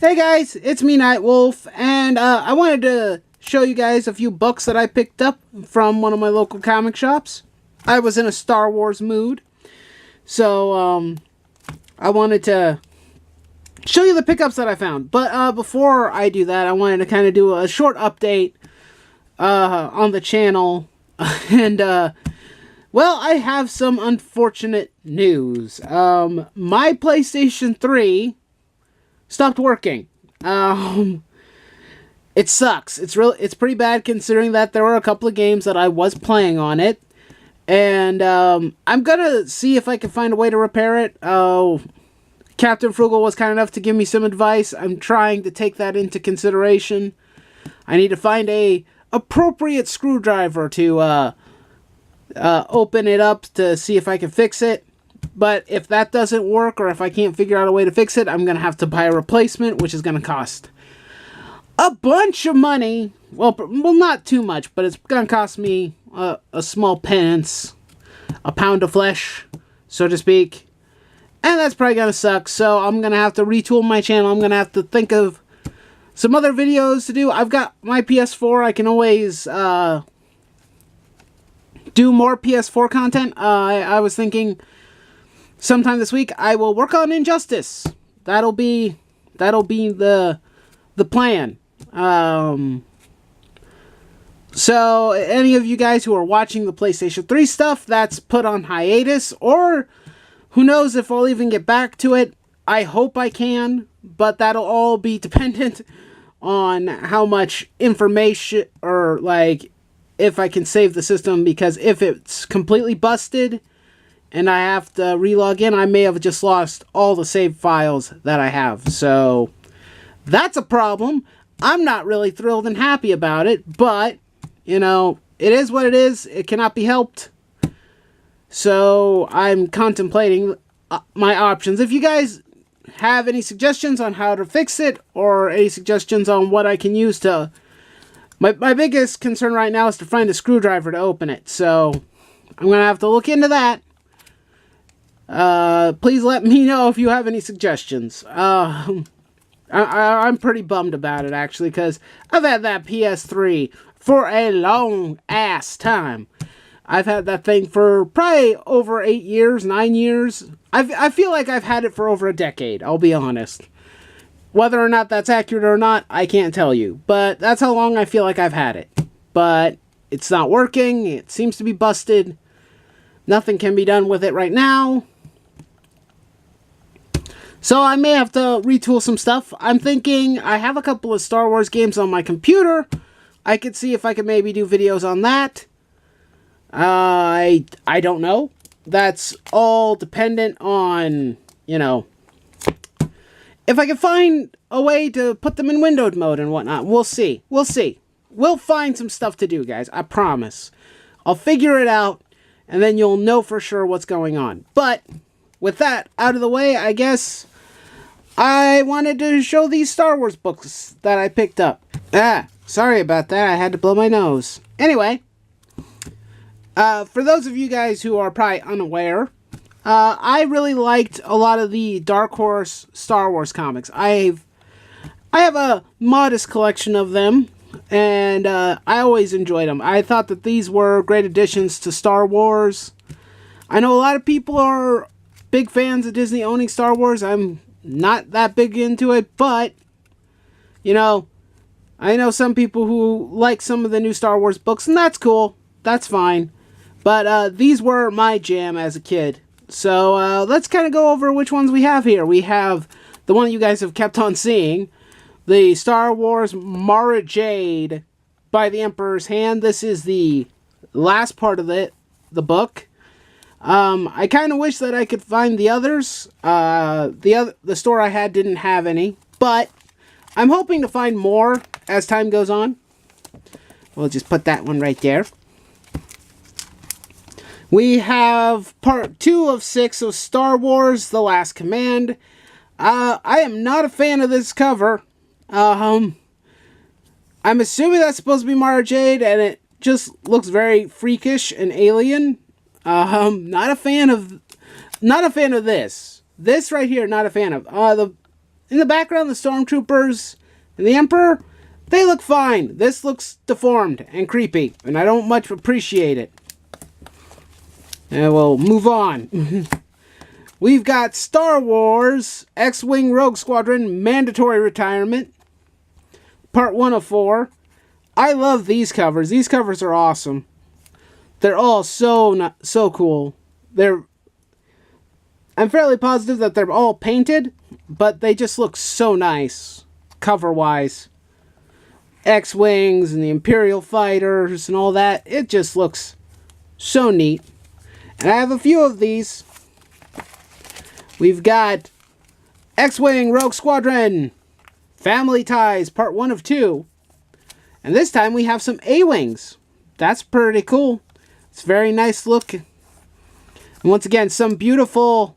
Hey guys, it's me, Nightwolf, and I wanted to show you guys a few books that I picked up from one of my local comic shops. I was in a Star Wars mood, so I wanted to show you the pickups that I found. But before I do that, I wanted to kind of do a short update on the channel, and well, I have some unfortunate news. My PlayStation 3 stopped working. It sucks. It's pretty bad considering that there were a couple of games that I was playing on it. And I'm gonna see if I can find a way to repair it. Captain Frugal was kind enough to give me some advice. I'm trying to take that into consideration. I need to find a appropriate screwdriver to open it up to see if I can fix it. But if that doesn't work, or if I can't figure out a way to fix it, I'm going to have to buy a replacement, which is going to cost a bunch of money. Well, not too much, but it's going to cost me a small penance, a pound of flesh, so to speak. And that's probably going to suck, so I'm going to have to retool my channel. I'm going to have to think of some other videos to do. I've got my PS4. I can always do more PS4 content. I was thinking sometime this week I will work on Injustice. That'll be the plan. So any of you guys who are watching the PlayStation 3 stuff, that's put on hiatus, or who knows if I'll even get back to it. I hope I can, but that'll all be dependent on how much information, or like if I can save the system, because if it's completely busted and I have to relog in, I may have just lost all the save files that I have. So that's a problem. I'm not really thrilled and happy about it, but, you know, it is what it is. It cannot be helped. So I'm contemplating my options. If you guys have any suggestions on how to fix it, or any suggestions on what I can use to... My biggest concern right now is to find a screwdriver to open it. So I'm going to have to look into that. Please let me know if you have any suggestions. I'm pretty bummed about it, actually, because I've had that PS3 for a long ass time. I've had that thing for probably over 8 years, 9 years. I feel like I've had it for over a decade, I'll be honest. Whether or not that's accurate or not, I can't tell you. But that's how long I feel like I've had it. But it's not working. It seems to be busted. Nothing can be done with it right now. So I may have to retool some stuff. I'm thinking I have a couple of Star Wars games on my computer. I could see if I could maybe do videos on that. I don't know. That's all dependent on, you know, if I can find a way to put them in windowed mode and whatnot. We'll see. We'll see. We'll find some stuff to do, guys. I promise. I'll figure it out, and then you'll know for sure what's going on. But with that out of the way, I guess I wanted to show these Star Wars books that I picked up. Sorry about that. I had to blow my nose. Anyway, for those of you guys who are probably unaware, I really liked a lot of the Dark Horse Star Wars comics. I have a modest collection of them, and I always enjoyed them. I thought that these were great additions to Star Wars. I know a lot of people are big fans of Disney owning Star Wars. I'm not that big into it, but, you know, I know some people who like some of the new Star Wars books, and that's cool. That's fine. But these were my jam as a kid. So let's kind of go over which ones we have here. We have the one you guys have kept on seeing, the Star Wars Mara Jade by the Emperor's Hand. This is the last part of the book. I kind of wish that I could find the others. The store I had didn't have any, but I'm hoping to find more as time goes on. We'll just put that one right there. We have part 2 of 6 of Star Wars: The Last Command. I am not a fan of this cover. I'm assuming that's supposed to be Mara Jade, and it just looks very freakish and alien. Not a fan of this. This right here, not a fan of. in the background, the stormtroopers and the Emperor, they look fine. This looks deformed and creepy, and I don't much appreciate it. And we'll move on. We've got Star Wars X-Wing Rogue Squadron Mandatory Retirement, Part 1 of 4. I love these covers. These covers are awesome. They're all so cool. I'm fairly positive that they're all painted, but they just look so nice, cover-wise. X-Wings and the Imperial Fighters and all that. It just looks so neat. And I have a few of these. We've got X-Wing Rogue Squadron Family Ties, Part 1 of 2. And this time we have some A-Wings. That's pretty cool. It's very nice look. And once again, some beautiful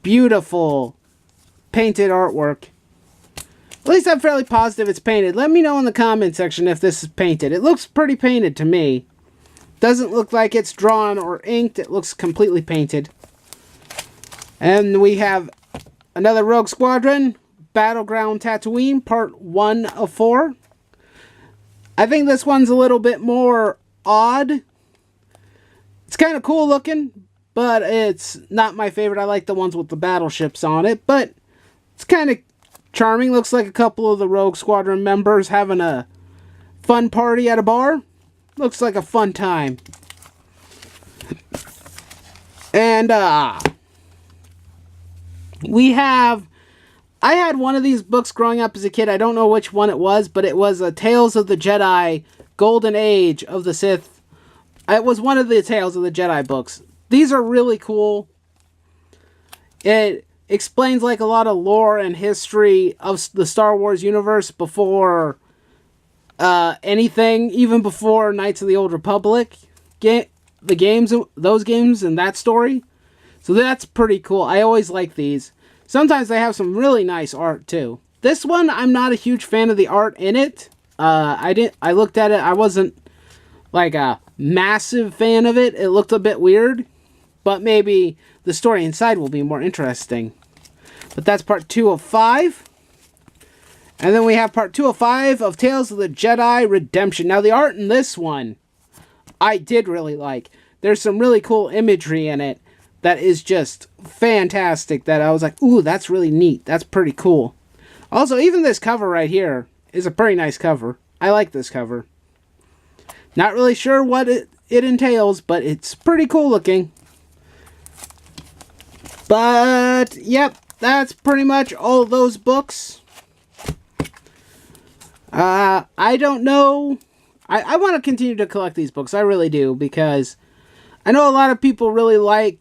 painted artwork. At least I'm fairly positive it's painted. Let me know in the comment section if this is painted. It looks pretty painted to me. Doesn't look like it's drawn or inked. It looks completely painted. And we have another Rogue Squadron, Battleground Tatooine, Part 1 of 4. I think this one's a little bit more odd. It's kind of cool looking, but it's not my favorite. I like the ones with the battleships on it, but it's kind of charming. Looks like a couple of the Rogue Squadron members having a fun party at a bar. Looks like a fun time. And I had one of these books growing up as a kid. I don't know which one it was, but it was a Tales of the Jedi Golden Age of the Sith. It was one of the Tales of the Jedi books. These are really cool. It explains like a lot of lore and history of the Star Wars universe before anything, even before Knights of the Old Republic, those games and that story. So that's pretty cool. I always like these. Sometimes they have some really nice art too. This one, I'm not a huge fan of the art in it. I looked at it. I wasn't like a massive fan of it. It looked a bit weird, but maybe the story inside will be more interesting. But that's part 2 of 5. And then we have part 2 of 5 of Tales of the Jedi Redemption. Now the art in this one, I did really like. There's some really cool imagery in it that is just fantastic, that I was like, ooh, that's really neat. That's pretty cool. Also, even this cover right here is a pretty nice cover. I like this cover. Not really sure what it entails, but it's pretty cool looking. But, yep, that's pretty much all those books. I don't know. I want to continue to collect these books. I really do, because I know a lot of people really like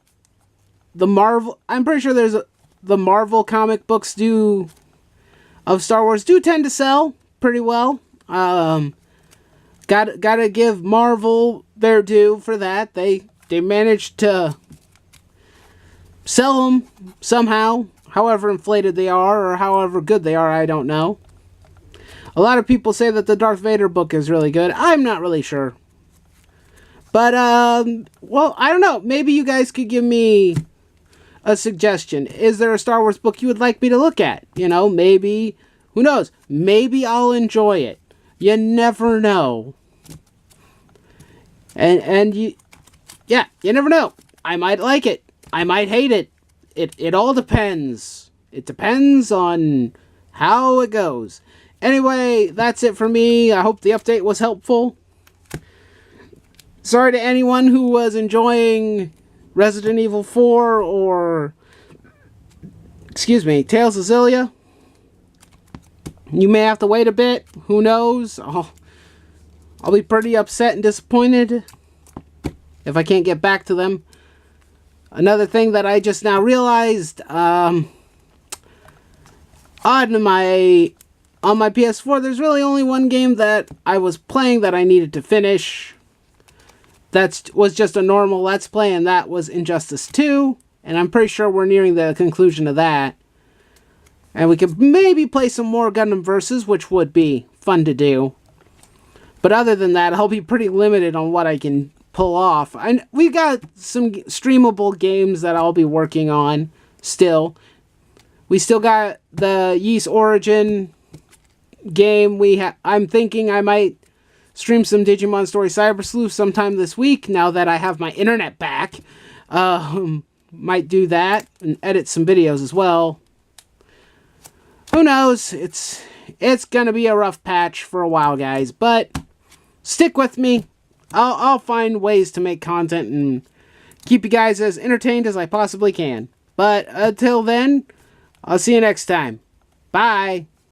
the Marvel. I'm pretty sure the Marvel comic books of Star Wars do tend to sell pretty well. Gotta give Marvel their due for that. They managed to sell them somehow, however inflated they are or however good they are, I don't know. A lot of people say that the Darth Vader book is really good. I'm not really sure. But, well, I don't know. Maybe you guys could give me a suggestion. Is there a Star Wars book you would like me to look at? You know, maybe, who knows? Maybe I'll enjoy it. You never know. And you never know. I might like it. I might hate it. It all depends. It depends on how it goes. Anyway, that's it for me. I hope the update was helpful. Sorry to anyone who was enjoying Resident Evil 4 or, Tales of Xillia. You may have to wait a bit. Who knows? I'll be pretty upset and disappointed if I can't get back to them. Another thing that I just now realized, on my PS4, there's really only one game that I was playing that I needed to finish. That was just a normal Let's Play, and that was Injustice 2. And I'm pretty sure we're nearing the conclusion of that. And we could maybe play some more Gundam Versus, which would be fun to do. But other than that, I'll be pretty limited on what I can pull off. We got some streamable games that I'll be working on still. We still got the Ys Origin game. I'm thinking I might stream some Digimon Story Cyber Sleuth sometime this week, now that I have my internet back. Might do that, and edit some videos as well. Who knows? It's gonna be a rough patch for a while, guys, but stick with me. I'll find ways to make content and keep you guys as entertained as I possibly can. But until then, I'll see you next time. Bye!